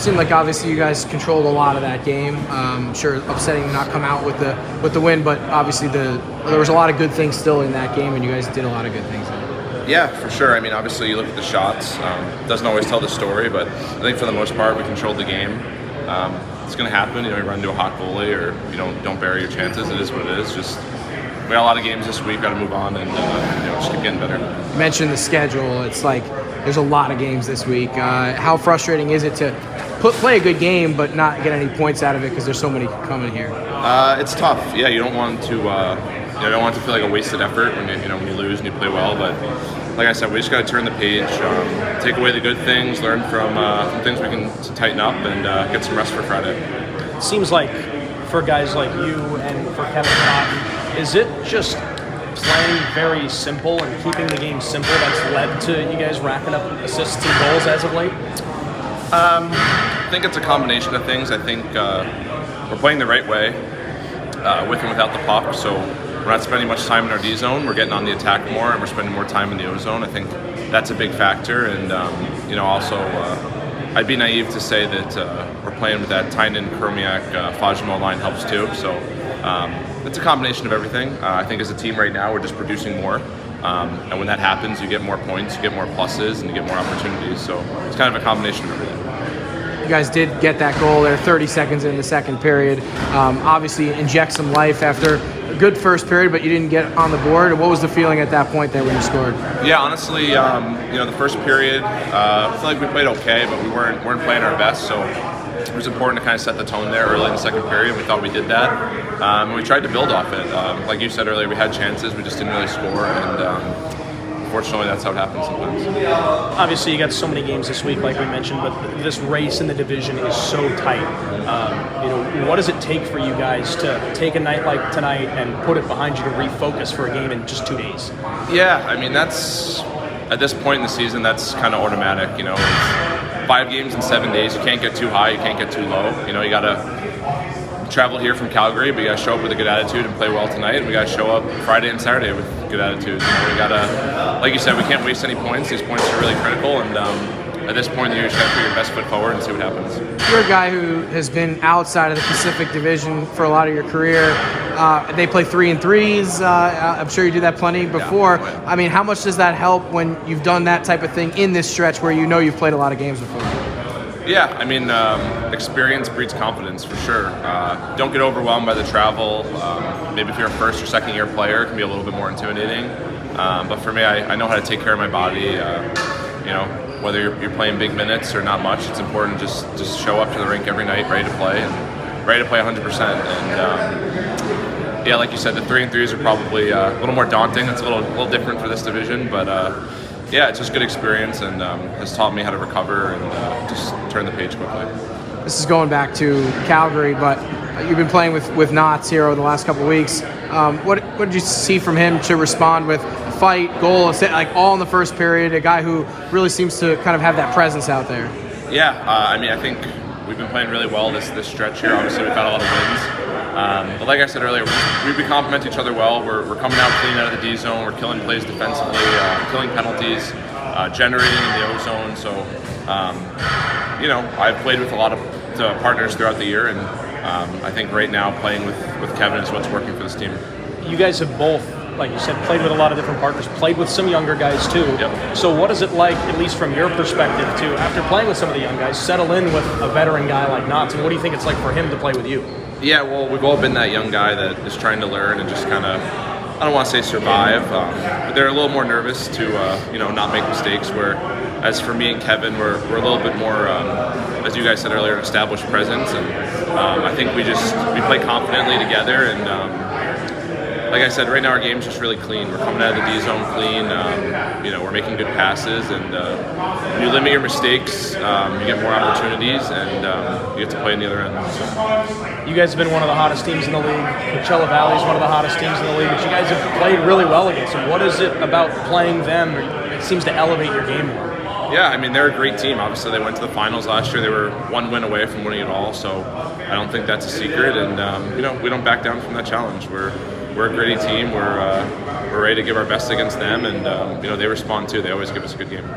seemed like obviously you guys controlled a lot of that game. Sure, upsetting to not come out with the win, but obviously there was a lot of good things still in that game, and you guys did a lot of good things. Yeah, for sure. I mean, obviously you look at the shots. Doesn't always tell the story, but I think for the most part we controlled the game. It's going to happen. You run into a hot goalie, or you don't bury your chances. It is what it is. Just we got a lot of games this week. Got to move on and just keep getting better. You mentioned the schedule. It's like there's a lot of games this week. How frustrating is it to play a good game but not get any points out of it because there's so many coming here? It's tough. Yeah, you don't want to. You don't want to feel like a wasted effort when when you lose and you play well. But like I said, we just got to turn the page, take away the good things, learn from things we can tighten up, and get some rest for Friday. It seems like for guys like you and for Kevin Cotton, is it just playing very simple and keeping the game simple that's led to you guys racking up assists and goals as of late? I think it's a combination of things. I think we're playing the right way with and without the puck, so we're not spending much time in our D zone. We're getting on the attack more, and we're spending more time in the O zone. I think that's a big factor, and also I'd be naive to say that we're playing with that Tynan, Kermiak, Fajimo line helps too. So it's a combination of everything. I think as a team right now, we're just producing more, and when that happens, you get more points, you get more pluses, and you get more opportunities. So it's kind of a combination of everything. You guys did get that goal there 30 seconds in the second period. Obviously inject some life after a good first period, but you didn't get on the board. What was the feeling at that point there when you scored? Yeah, honestly, the first period, I feel like we played okay, but we weren't playing our best. So it was important to kind of set the tone there early in the second period. We thought we did that, and we tried to build off it. Like you said earlier, we had chances, we just didn't really score, and unfortunately, that's how it happens sometimes. Obviously, you got so many games this week, like we mentioned, but this race in the division is so tight. What does it take for you guys to take a night like tonight and put it behind you to refocus for a game in just 2 days? Yeah, I mean, that's at this point in the season, that's kind of automatic. It's 5 games in 7 days. You can't get too high, you can't get too low. You got to travel here from Calgary, but you got to show up with a good attitude and play well tonight. And we got to show up Friday and Saturday with good attitude. We got to, like you said, we can't waste any points. These points are really critical, and at this point in the year, you just got to put your best foot forward and see what happens. You're a guy who has been outside of the Pacific Division for a lot of your career. They play 3-3s. I'm sure you do that plenty before. Yeah. I mean, how much does that help when you've done that type of thing in this stretch where you've played a lot of games before? Yeah, I mean, experience breeds confidence for sure. Don't get overwhelmed by the travel. Maybe if you're a first or second year player, it can be a little bit more intimidating. But for me, I know how to take care of my body. Whether you're playing big minutes or not much, it's important to just show up to the rink every night ready to play and ready to play 100%. And like you said, the 3-3s are probably a little more daunting. It's a little different for this division, but it's just good experience and has taught me how to recover and just turn the page quickly. This is going back to Calgary, but you've been playing with Knotts here over the last couple of weeks. What did you see from him to respond with fight, goal, like all in the first period? A guy who really seems to kind of have that presence out there. Yeah, I think we've been playing really well this stretch here. Obviously, we've had a lot of wins. But like I said earlier, we complement each other well. We're coming out clean out of the D zone. We're killing plays defensively, killing penalties, generating in the O zone. So, I've played with a lot of partners throughout the year, and I think right now playing with Kevin is what's working for this team. You guys have both, like you said, played with a lot of different partners, played with some younger guys too. Yep. So what is it like, at least from your perspective, to, after playing with some of the young guys, settle in with a veteran guy like Knotts? And what do you think it's like for him to play with you? Yeah, well, we've all been that young guy that is trying to learn and just kind of, I don't want to say survive, but they're a little more nervous to, not make mistakes. Where, as for me and Kevin, we're a little bit more, as you guys said earlier, an established presence, and I think we play confidently together. And like I said, right now our game's just really clean. We're coming out of the D zone clean. We're making good passes, and when you limit your mistakes, you get more opportunities, and you get to play in the other end. You guys have been one of the hottest teams in the league. Coachella Valley is one of the hottest teams in the league, but you guys have played really well against them. What is it about playing them that seems to elevate your game more? Yeah, I mean, they're a great team. Obviously, they went to the finals last year. They were one win away from winning it all, so I don't think that's a secret. And we don't back down from that challenge. We're a gritty team. We're ready to give our best against them, and they respond too. They always give us a good game.